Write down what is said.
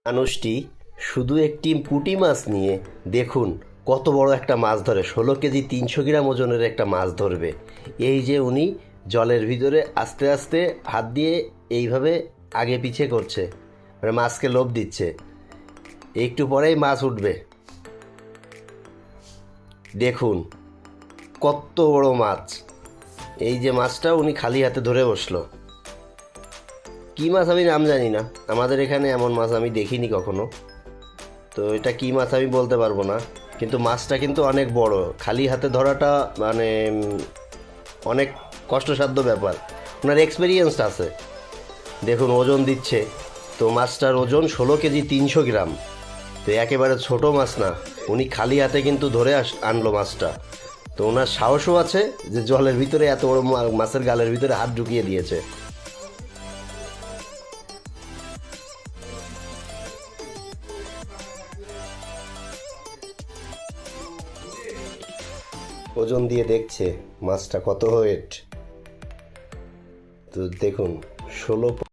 মানুষটি শুধু একটি পুঁটি মাছ নিয়ে দেখুন কত বড় একটা মাছ ধরে। 16 কেজি 300 গ্রাম ওজনের একটা মাছ ধরবে। এই যে উনি জলের ভিতরে আস্তে আস্তে হাত দিয়ে এইভাবে আগে পিছে করছে, মানে মাছকে লোভ দিচ্ছে। একটু পরেই মাছ উঠবে। দেখুন কত বড় মাছ। এই যে মাছটা উনি খালি হাতে ধরে বসলো। কী মাছ আমি নাম জানি না, আমাদের এখানে এমন মাছ আমি দেখিনি কখনো। তো এটা কী মাছ আমি বলতে পারবো না, কিন্তু মাছটা কিন্তু অনেক বড়। খালি হাতে ধরাটা মানে অনেক কষ্টসাধ্য ব্যাপার। ওনার এক্সপিরিয়েন্স আছে। দেখুন ওজন দিচ্ছে, তো মাছটার ওজন 16 কেজি 300 গ্রাম। তো একেবারে ছোট মাছ না, উনি খালি হাতে কিন্তু ধরে আনলো মাছটা। তো ওনার সাহসও আছে যে জলের ভিতরে এত বড় মাছের গালের ভিতরে হাত ঢুকিয়ে দিয়েছে। ওজন দিয়ে দেখছে মাছটা কত ওয়েট। তো দেখুন 16